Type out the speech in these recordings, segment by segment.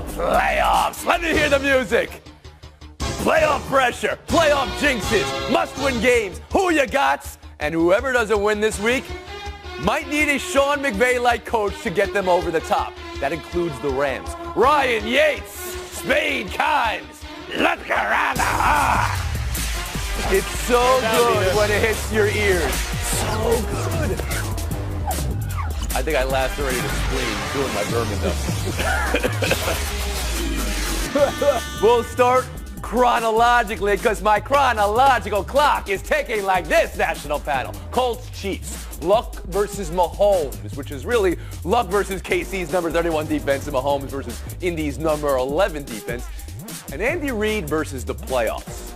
playoffs. Let me hear the music. Playoff pressure, playoff jinxes, must-win games. Who you got? And whoever doesn't win this week might need a Sean McVay-like coach to get them over the top. That includes the Rams. Ryan Yates, Spade Kimes, let's go around the heart. It's so good when it hits your ears. So good. I think I lacerated a spleen doing my vermin though. We'll start chronologically because my chronological clock is ticking like this, national panel. Colts, Chiefs, Luck versus Mahomes, which is really Luck versus KC's number 31 defense and Mahomes versus Indy's number 11 defense. And Andy Reid versus the playoffs.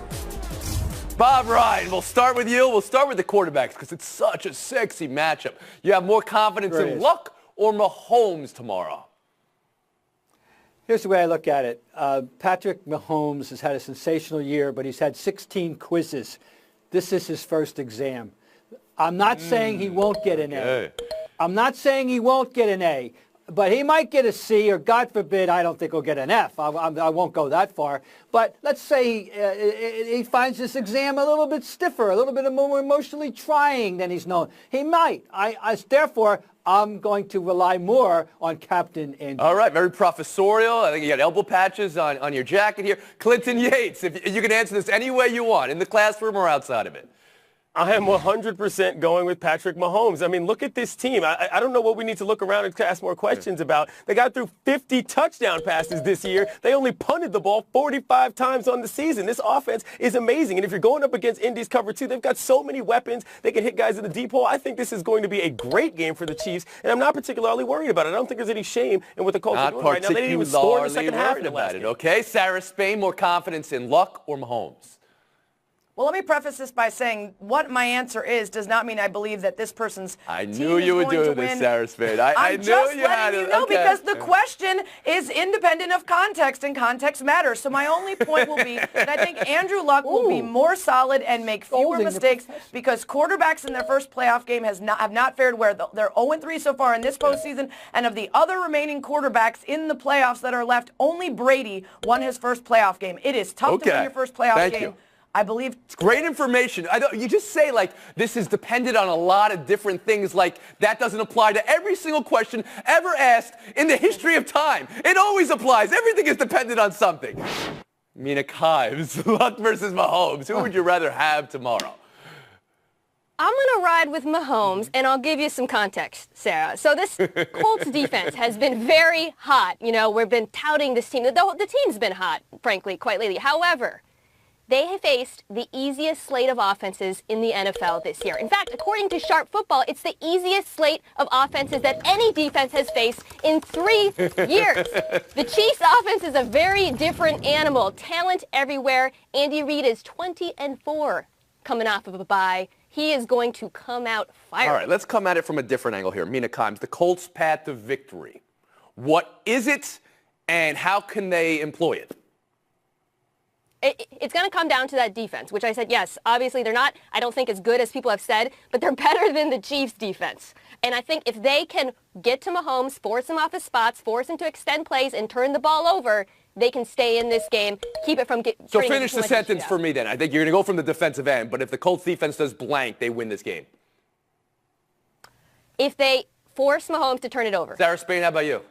Bob Ryan, we'll start with you. We'll start with the quarterbacks because it's such a sexy matchup. You have more confidence in Luck or Mahomes tomorrow? Here's the way I look at it. Patrick Mahomes has had a sensational year, but he's had 16 quizzes. This is his first exam. I'm not saying he won't get an A. I'm not saying he won't get an A, but he might get a C, or God forbid, I don't think he'll get an F. I won't go that far. But let's say he finds this exam a little bit stiffer, a little bit more emotionally trying than he's known. He might. Therefore, I'm going to rely more on Captain Andrew. All right, very professorial. I think you got elbow patches on your jacket here. Clinton Yates, if you can answer this any way you want, in the classroom or outside of it. I am 100% going with Patrick Mahomes. I mean, look at this team. I don't know what we need to look around and ask more questions about. They got through 50 touchdown passes this year. They only punted the ball 45 times on the season. This offense is amazing. And if you're going up against Indy's cover two, they've got so many weapons. They can hit guys in the deep hole. I think this is going to be a great game for the Chiefs, and I'm not particularly worried about it. I don't think there's any shame in what the Colts are doing right now. They didn't even score in the second half of the last game. Okay, Sarah Spain, more confidence in Luck or Mahomes? Well, let me preface this by saying what my answer is does not mean I believe that this person's I knew you would do this, Sarah Spade. I knew you had it. I'm just letting you know because the question is independent of context, and context matters. So my only point will be that I think Andrew Luck will be more solid and make fewer mistakes because quarterbacks in their first playoff game have not fared well. They're 0-3 so far in this postseason, and of the other remaining quarterbacks in the playoffs that are left, only Brady won his first playoff game. It is tough to win your first playoff game. I believe it's great information. You just say, like, this is dependent on a lot of different things, like that doesn't apply to every single question ever asked in the history of time. It always applies. Everything is dependent on something. Mina Kimes, Luck versus Mahomes. Who would you rather have tomorrow? I'm going to ride with Mahomes, and I'll give you some context, Sarah. So this Colts defense has been very hot. You know, we've been touting this team. The team's been hot, frankly, quite lately. However, they have faced the easiest slate of offenses in the NFL this year. In fact, according to Sharp Football, it's the easiest slate of offenses that any defense has faced in 3 years. The Chiefs' offense is a very different animal. Talent everywhere. Andy Reid is 20-4 coming off of a bye. He is going to come out firing. All right, let's come at it from a different angle here. Mina Kimes, the Colts' path to victory. What is it, and how can they employ it? It's going to come down to that defense, which I said, yes, obviously they're not, I don't think, as good as people have said, but they're better than the Chiefs' defense. And I think if they can get to Mahomes, force him off his spots, force him to extend plays, and turn the ball over, they can stay in this game, keep it from getting. So finish the sentence for me then. I think you're going to go from the defensive end, but if the Colts defense does blank, they win this game. If they force Mahomes to turn it over. Sarah Spain, how about you?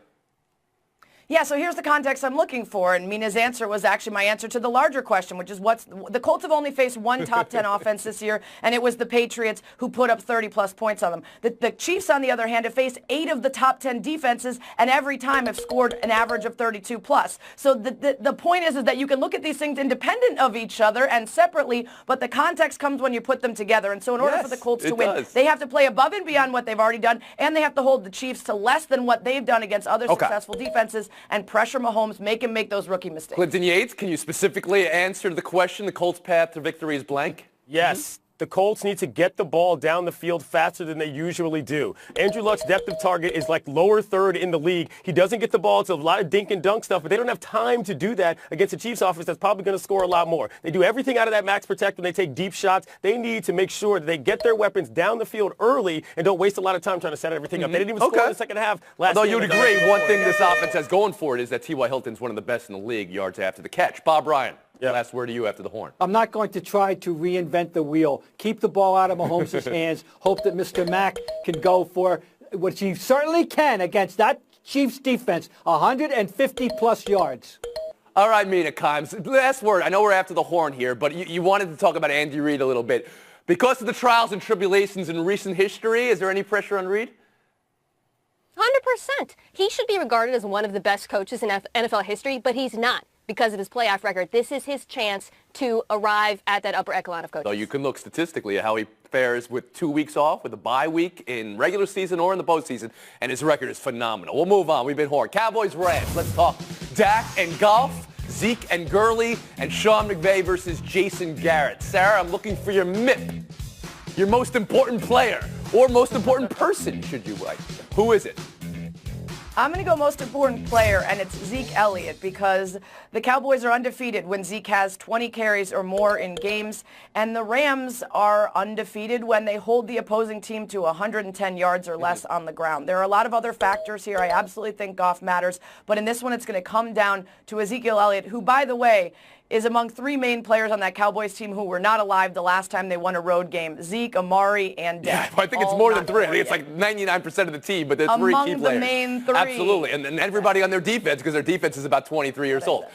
Yeah, so here's the context I'm looking for, and Mina's answer was actually my answer to the larger question, which is the Colts have only faced one top 10 offense this year, and it was the Patriots who put up 30-plus points on them. The Chiefs, on the other hand, have faced 8 of the top 10 defenses, and every time have scored an average of 32-plus. So the point is that you can look at these things independent of each other and separately, but the context comes when you put them together. And so in order for the Colts to win, they have to play above and beyond what they've already done, and they have to hold the Chiefs to less than what they've done against other successful defenses and pressure Mahomes, make him make those rookie mistakes. Clinton Yates, can you specifically answer the question, the Colts' path to victory is blank? Yes. The Colts need to get the ball down the field faster than they usually do. Andrew Luck's depth of target is like lower third in the league. He doesn't get the ball. It's a lot of dink and dunk stuff, but they don't have time to do that against a Chiefs offense that's probably going to score a lot more. They do everything out of that max protect when they take deep shots. They need to make sure that they get their weapons down the field early and don't waste a lot of time trying to set everything up. They didn't even score in the second half last Though game. you'd agree, one thing this offense has going for it is that T.Y. Hilton's one of the best in the league yards after the catch. Bob Ryan. Yeah. Last word to you after the horn. I'm not going to try to reinvent the wheel. Keep the ball out of Mahomes' hands. Hope that Mr. Mack can go for what he certainly can against that Chiefs defense, 150-plus yards. All right, Mina Kimes. Last word. I know we're after the horn here, but you wanted to talk about Andy Reid a little bit. Because of the trials and tribulations in recent history, is there any pressure on Reid? 100%. He should be regarded as one of the best coaches in NFL history, but he's not. Because of his playoff record, this is his chance to arrive at that upper echelon of coaches. So you can look statistically at how he fares with 2 weeks off, with a bye week in regular season or in the postseason, and his record is phenomenal. We'll move on. We've been horned. Cowboys, Rams. Let's talk Dak and Goff, Zeke and Gurley, and Sean McVay versus Jason Garrett. Sarah, I'm looking for your MIP, your most important player, or most important person, should you like. Who is it? I'm going to go most important player, and it's Zeke Elliott, because the Cowboys are undefeated when Zeke has 20 carries or more in games, and the Rams are undefeated when they hold the opposing team to 110 yards or less on the ground. There are a lot of other factors here. I absolutely think Goff matters, but in this one it's going to come down to Ezekiel Elliott, who, by the way, is among three main players on that Cowboys team who were not alive the last time they won a road game: Zeke, Amari, and Dak. Yeah, I think it's more than three. I think it's like 99% of the team, but there's three key players. Among the main three. Absolutely, and then everybody on their defense, because their defense is about 23 years old.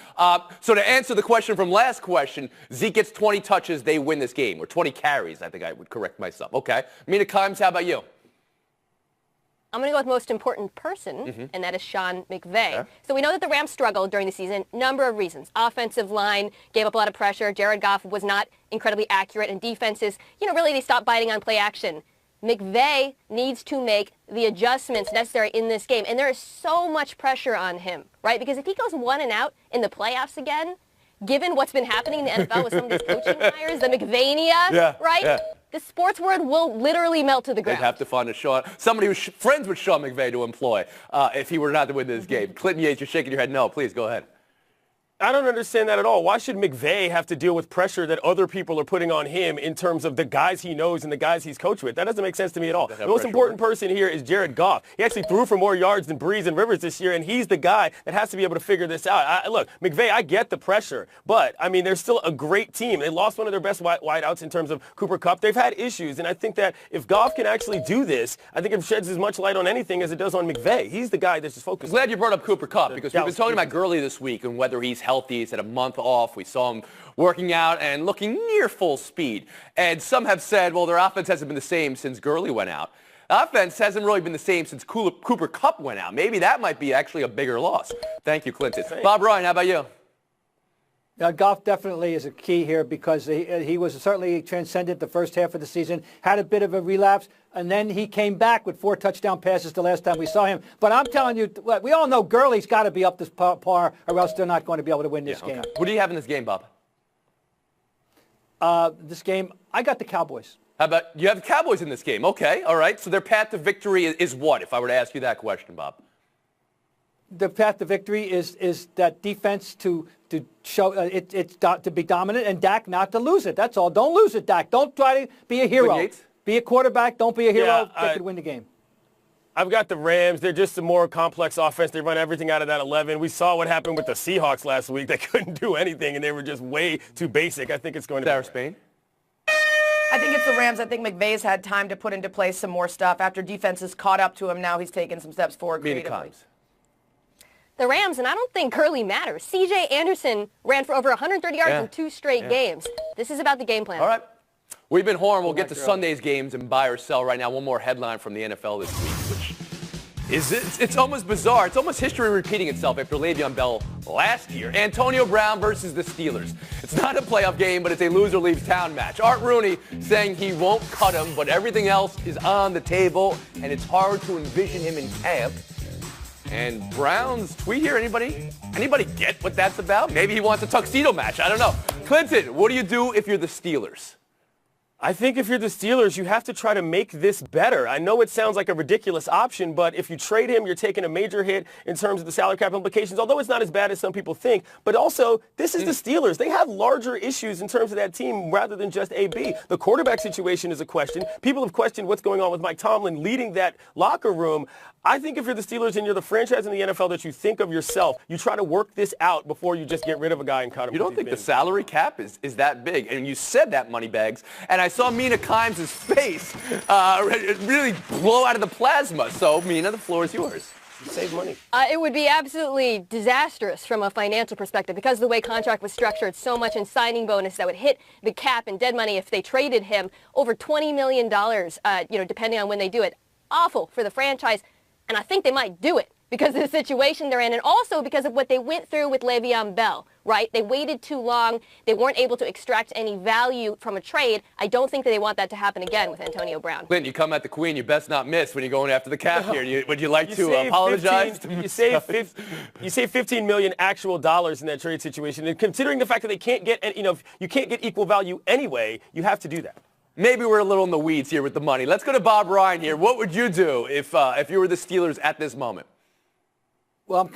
So to answer the question from last question, Zeke gets 20 touches, they win this game, or 20 carries, I think I would correct myself. Okay. Mina Kimes, how about you? I'm going to go with most important person, and that is Sean McVay. Yeah. So we know that the Rams struggled during the season. Number of reasons. Offensive line gave up a lot of pressure. Jared Goff was not incredibly accurate, and defenses, really they stopped biting on play action. McVay needs to make the adjustments necessary in this game, and there is so much pressure on him, right? Because if he goes 1 and out in the playoffs again, given what's been happening in the NFL with some of these coaching hires, the McVania, right? Yeah. The sports world will literally melt to the ground. They'd have to find somebody who's friends with Sean McVay to employ if he were not to win this game. Clinton Yates, you're shaking your head no. Please, go ahead. I don't understand that at all. Why should McVay have to deal with pressure that other people are putting on him in terms of the guys he knows and the guys he's coached with? That doesn't make sense to me at all. The most important person here is Jared Goff. He actually threw for more yards than Breeze and Rivers this year, and he's the guy that has to be able to figure this out. Look, McVay, I get the pressure, but, they're still a great team. They lost one of their best wideouts in terms of Cooper Kupp. They've had issues, and I think that if Goff can actually do this, I think it sheds as much light on anything as it does on McVay. He's the guy that's just focused. I'm glad you brought up Cooper Kupp, because we've been talking about Gurley this week and whether he's healthy. He's had a month off. We saw him working out and looking near full speed. And some have said, well, their offense hasn't been the same since Gurley went out. Offense hasn't really been the same since Cooper Kupp went out. Maybe that might be actually a bigger loss. Thank you, Clinton. Bob Ryan, how about you? Goff definitely is a key here, because he was certainly transcendent the first half of the season, had a bit of a relapse, and then he came back with 4 touchdown passes the last time we saw him. But I'm telling you, we all know Gurley's got to be up to par, or else they're not going to be able to win this game. What do you have in this game, Bob? This game, I got the Cowboys. How about you have the Cowboys in this game? Okay, all right. So their path to victory is what, if I were to ask you that question, Bob? The path to victory is that defense to show to be dominant, and Dak not to lose it. That's all. Don't lose it, Dak. Don't try to be a hero. Be a quarterback. Don't be a hero. They could win the game. I've got the Rams. They're just a more complex offense. They run everything out of that 11. We saw what happened with the Seahawks last week. They couldn't do anything, and they were just way too basic. I think it's going to Sarah Spain. I think it's the Rams. I think McVay's had time to put into place some more stuff. After defense has caught up to him, now he's taken some steps forward creatively. The Rams, and I don't think Gurley matters. C.J. Anderson ran for over 130 yards in 2 straight games. This is about the game plan. All right. We've been horned. We'll get to Sunday's games and buy or sell right now. One more headline from the NFL this week, which is it's almost bizarre. It's almost history repeating itself after Le'Veon Bell last year. Antonio Brown versus the Steelers. It's not a playoff game, but it's a loser leaves town match. Art Rooney saying he won't cut him, but everything else is on the table, and it's hard to envision him in camp. And Brown's tweet here, anybody get what that's about? Maybe he wants a tuxedo match. I don't know. Clinton, what do you do if you're the Steelers? I think if you're the Steelers, you have to try to make this better. I know it sounds like a ridiculous option, but if you trade him, you're taking a major hit in terms of the salary cap implications, although it's not as bad as some people think. But also, this is the Steelers. They have larger issues in terms of that team rather than just AB. The quarterback situation is a question. People have questioned what's going on with Mike Tomlin leading that locker room. I think if you're the Steelers and you're the franchise in the NFL that you think of yourself, you try to work this out before you just get rid of a guy and cut him. You don't think the salary cap is that big? And you said that, Moneybags. And I saw Mina Kimes' face really blow out of the plasma. So, Mina, the floor is yours. You save money. It would be absolutely disastrous from a financial perspective because of the way contract was structured, so much in signing bonus that would hit the cap and dead money if they traded him, over $20 million, depending on when they do it. Awful for the franchise. And I think they might do it because of the situation they're in and also because of what they went through with Le'Veon Bell, right? They waited too long. They weren't able to extract any value from a trade. I don't think that they want that to happen again with Antonio Brown. Clint, you come at the Queen, you best not miss when you're going after the cap here. Would you like to apologize? You save $15 million actual dollars in that trade situation. And considering the fact that they can't get, you can't get equal value anyway, you have to do that. Maybe we're a little in the weeds here with the money. Let's go to Bob Ryan here. What would you do if you were the Steelers at this moment? Well,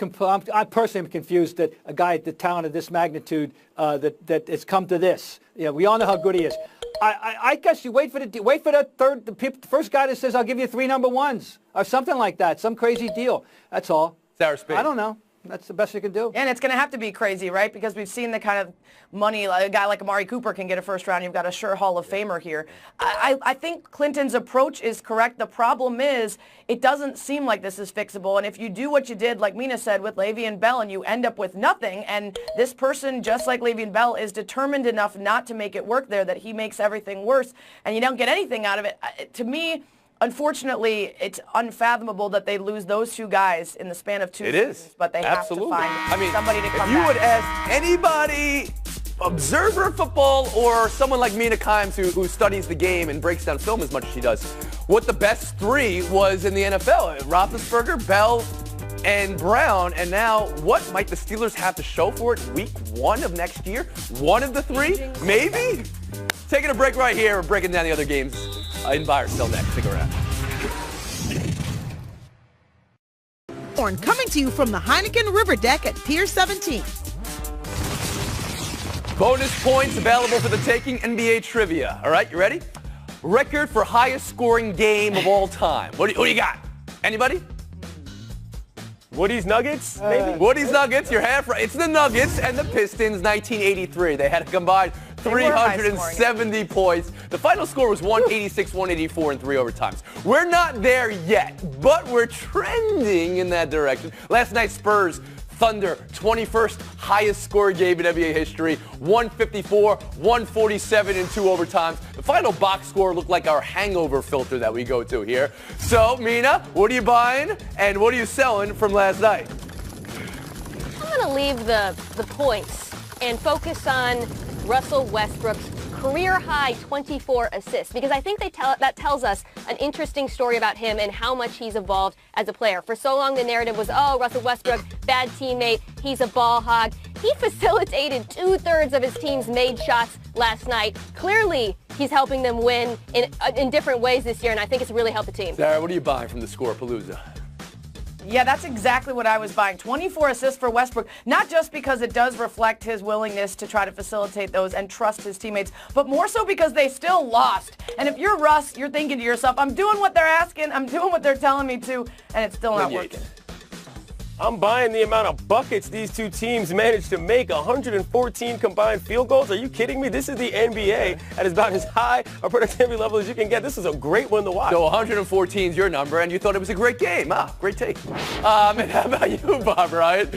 I personally am confused that a guy at the talent of this magnitude that it's come to this. We all know how good he is. I guess you wait for the first guy that says I'll give you 3 number ones or something like that, some crazy deal. That's all. Sarah Spade. I don't know. That's the best you can do. And it's going to have to be crazy, right? Because we've seen the kind of money a guy like Amari Cooper can get a first round. You've got a sure Hall of Famer here. I think Clinton's approach is correct. The problem is it doesn't seem like this is fixable. And if you do what you did, like Mina said, with Le'Veon Bell and you end up with nothing, and this person, just like Le'Veon Bell, is determined enough not to make it work there that he makes everything worse, and you don't get anything out of it, to me, unfortunately, it's unfathomable that they lose those 2 guys in the span of 2 seasons. It is. But they Absolutely. have to find somebody to come back. If you would ask anybody, observer of football or someone like Mina Kimes who studies the game and breaks down film as much as she does, what the best 3 was in the NFL, Roethlisberger, Bell, and Brown, and now what might the Steelers have to show for it week 1 of next year? One of the 3? Maybe? Taking a break right here. We're breaking down the other games in Buy or Sell next. Stick around. Coming to you from the Heineken River Deck at Pier 17. Bonus points available for the taking. NBA trivia. All right, you ready? Record for highest scoring game of all time. What do you got? Anybody? Woody's Nuggets, maybe? Woody's Nuggets, you're half right. It's the Nuggets and the Pistons, 1983. They had a combined 370 points. The final score was 186-184 in 3 overtimes. We're not there yet, but we're trending in that direction. Last night, Spurs, Thunder, 21st highest scoring game in NBA history, 154, 147 in 2 overtimes. The final box score looked like our hangover filter that we go to here. So, Mina, what are you buying and what are you selling from last night? I'm going to leave the points and focus on Russell Westbrook's career-high 24 assists because I think that tells us an interesting story about him and how much he's evolved as a player. For so long, the narrative was, oh, Russell Westbrook, bad teammate, he's a ball hog. He facilitated 2/3 of his team's made shots last night. Clearly, he's helping them win in different ways this year, and I think it's really helped the team. Sarah, what are you buying from the Scorepalooza? Yeah, that's exactly what I was buying. 24 assists for Westbrook, not just because it does reflect his willingness to try to facilitate those and trust his teammates, but more so because they still lost. And if you're Russ, you're thinking to yourself, I'm doing what they're asking, I'm doing what they're telling me to, and it's still not working. I'm buying the amount of buckets these 2 teams managed to make, 114 combined field goals. Are you kidding me? This is the NBA at about as high a productivity level as you can get. This is a great one to watch. So 114 is your number, and you thought it was a great game. Great take. And how about you, Bob Ryan?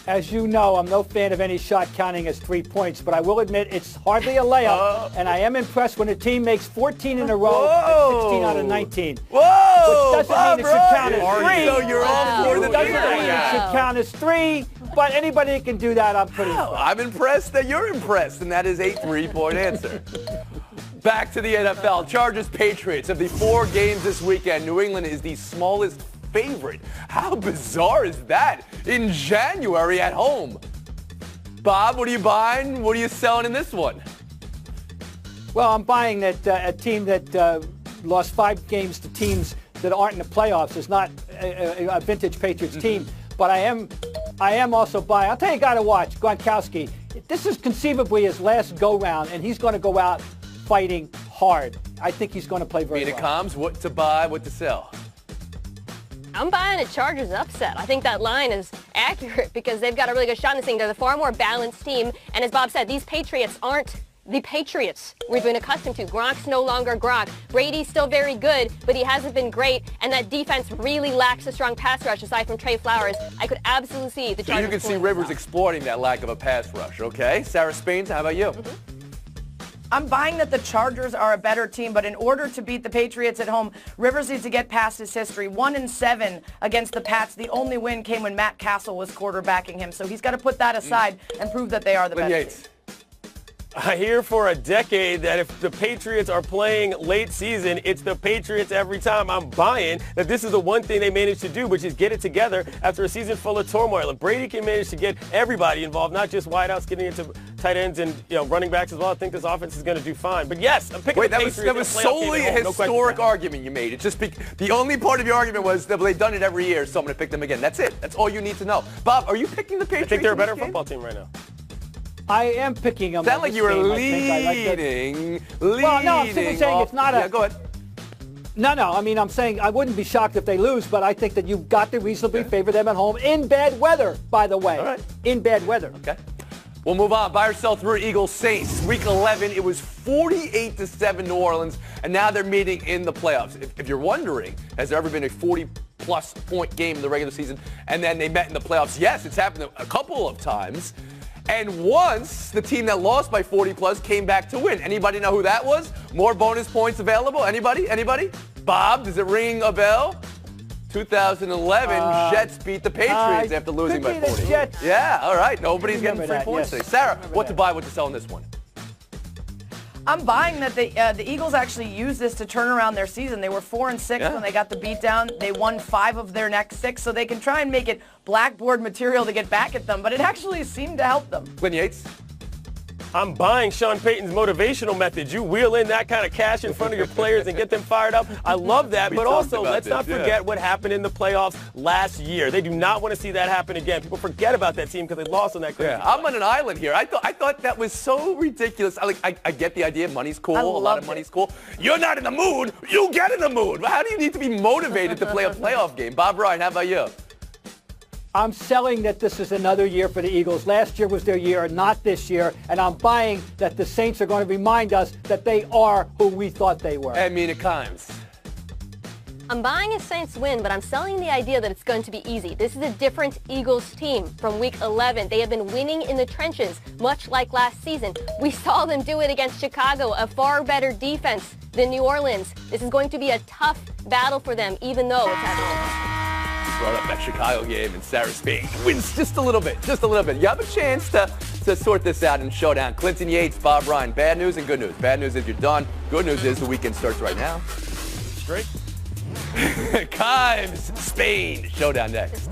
As you know, I'm no fan of any shot counting as 3 points, but I will admit it's hardly a layup, and I am impressed when a team makes 14 in a row and 16 out of 19. Whoa! Which doesn't mean it should count as 3. So you're all for the doesn't mean it should count as 3, but anybody that can do that, I'm pretty impressed. I'm impressed that you're impressed, and that is a 3-point answer. Back to the NFL. Chargers, Patriots. Of the 4 games this weekend, New England is the smallest favorite. How bizarre is that in January at home? Bob, what are you buying? What are you selling in this one? Well, I'm buying that a team that lost 5 games to teams that aren't in the playoffs is not a vintage Patriots team. But I am also buying. I'll tell you a guy to watch, Gronkowski. This is conceivably his last go-round, and he's going to go out fighting hard. I think he's going to play very well. Combs, what to buy, what to sell? I'm buying a Chargers upset. I think that line is accurate because they've got a really good shot in this thing. They're the far more balanced team. And as Bob said, these Patriots aren't the Patriots we've been accustomed to. Gronk's no longer Gronk. Brady's still very good, but he hasn't been great. And that defense really lacks a strong pass rush aside from Trey Flowers. I could absolutely see the Chargers. So you can see Rivers exploiting that lack of a pass rush, okay? Sarah Spain, how about you? I'm buying that the Chargers are a better team, but in order to beat the Patriots at home, Rivers needs to get past his history. 1-7 against the Pats. The only win came when Matt Castle was quarterbacking him. So he's got to put that aside and prove that they are the best team. I hear for a decade that if the Patriots are playing late season, it's the Patriots every time. I'm buying that this is the one thing they managed to do, which is get it together after a season full of turmoil. If Brady can manage to get everybody involved, not just wideouts, getting into tight ends and running backs as well, I think this offense is going to do fine. But yes, I'm picking the Patriots. That was solely a historic argument you made. It's just the only part of your argument was that they've done it every year, so I'm going to pick them again. That's it. That's all you need to know. Bob, are you picking the Patriots? I think they're a better football team right now. I am picking them. Sound like you were leading. Well, no, I'm simply saying it's not a. Yeah, go ahead. No. I mean, I'm saying I wouldn't be shocked if they lose, but I think that you've got to reasonably favor them at home in bad weather, by the way. All right. In bad weather. Okay. We'll move on. Buy or sell through Eagles Saints. Week 11, it was 48-7 New Orleans, and now they're meeting in the playoffs. If you're wondering, has there ever been a 40-plus point game in the regular season, and then they met in the playoffs? Yes, it's happened a couple of times. And once the team that lost by 40-plus came back to win. Anybody know who that was? More bonus points available? Anybody? Bob, does it ring a bell? 2011, Jets beat the Patriots after losing by 40. Yeah, all right. Nobody's getting 3 points today. Sarah, what to buy, what to sell in this one? I'm buying that the Eagles actually used this to turn around their season. They were 4-6 when they got the beatdown. They won 5 of their next 6, so they can try and make it blackboard material to get back at them, but it actually seemed to help them. Glenn Yates? I'm buying Sean Payton's motivational method. You wheel in that kind of cash in front of your players and get them fired up. I love that, but also let's not forget what happened in the playoffs last year. They do not want to see that happen again. People forget about that team because they lost on that crazy play. I'm on an island here. I thought that was so ridiculous. I get the idea. Money's cool. A lot of money's cool. You're not in the mood. You get in the mood. How do you need to be motivated to play a playoff game? Bob Ryan, how about you? I'm selling that this is another year for the Eagles. Last year was their year, not this year. And I'm buying that the Saints are going to remind us that they are who we thought they were. And Mina Kimes. I'm buying a Saints win, but I'm selling the idea that it's going to be easy. This is a different Eagles team from Week 11. They have been winning in the trenches, much like last season. We saw them do it against Chicago, a far better defense than New Orleans. This is going to be a tough battle for them, even though it's at home. Brought up that Chicago game, and Sarah Spain wins just a little bit. You have a chance to sort this out in showdown. Clinton Yates, Bob Ryan. Bad news and good news. Bad news is you're done. Good news is the weekend starts right now. Straight. Kimes, Spain. Showdown next.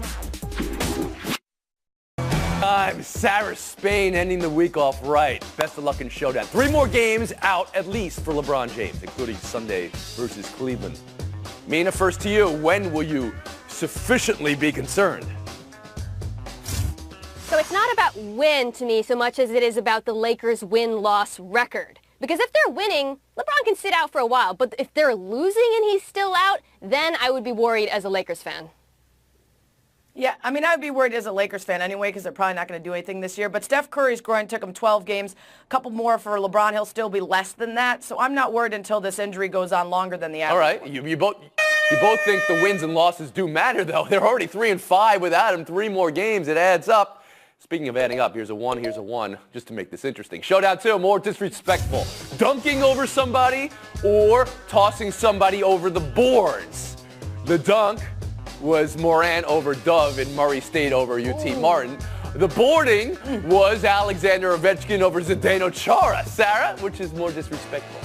Sarah Spain ending the week off right. Best of luck in showdown. 3 more games out at least for LeBron James, including Sunday versus Cleveland. Mina, first to you. When will you sufficiently be concerned? So it's not about win to me so much as it is about the Lakers' win-loss record. Because if they're winning, LeBron can sit out for a while. But if they're losing and he's still out, then I would be worried as a Lakers fan. Yeah, I mean, I'd be worried as a Lakers fan anyway because they're probably not going to do anything this year. But Steph Curry's groin took him 12 games. A couple more for LeBron. He'll still be less than that. So I'm not worried until this injury goes on longer than the average. All right. You both think the wins and losses do matter, though. They're already 3-5 without him. 3 more games. It adds up. Speaking of adding up, here's a 1, here's a 1, just to make this interesting. Showdown 2, more disrespectful. Dunking over somebody or tossing somebody over the boards. The dunk was Moran over Dove and Murray State over UT Martin. The boarding was Alexander Ovechkin over Zdeno Chara. Sarah, which is more disrespectful?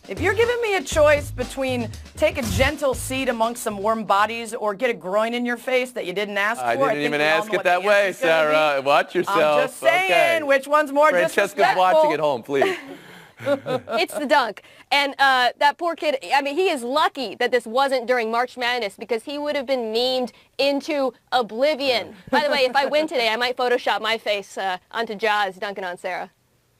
If you're giving me a choice between take a gentle seat amongst some warm bodies or get a groin in your face that you didn't ask for, I didn't even ask it that way, Sarah. Watch yourself. I'm just saying, which one's more disrespectful? Francesca's watching at home, please. It's the dunk. And that poor kid, I mean, he is lucky that this wasn't during March Madness because he would have been memed into oblivion. By the way, if I win today, I might Photoshop my face onto Jaws dunking on Sarah.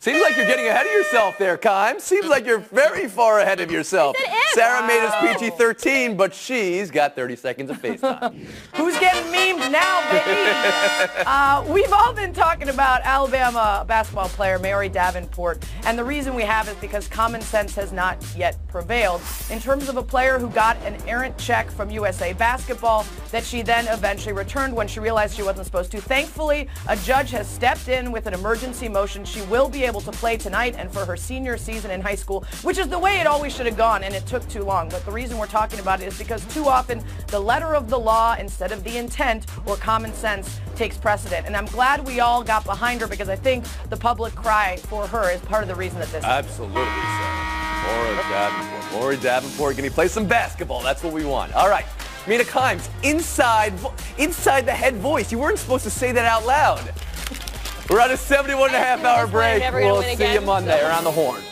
Seems like you're getting ahead of yourself there, Kime. Seems like you're very far ahead of yourself. Sarah made us PG-13, but she's got 30 seconds of FaceTime. Who's getting memed now, baby? We've all been talking about Alabama basketball player Mary Davenport, and the reason we have is because common sense has not yet prevailed in terms of a player who got an errant check from USA Basketball that she then eventually returned when she realized she wasn't supposed to. Thankfully, a judge has stepped in with an emergency motion. She will be able to play tonight and for her senior season in high school, which is the way it always should have gone, and it took too long. But the reason we're talking about it is because too often the letter of the law instead of the intent or common sense takes precedent. And I'm glad we all got behind her because I think the public cry for her is part of the reason that this Absolutely, Sarah. Maura Davenport, can you play some basketball? That's what we want. All right. Mina Kimes, inside the head voice. You weren't supposed to say that out loud. We're on a 71.5-hour break. We'll see you Monday around the horn.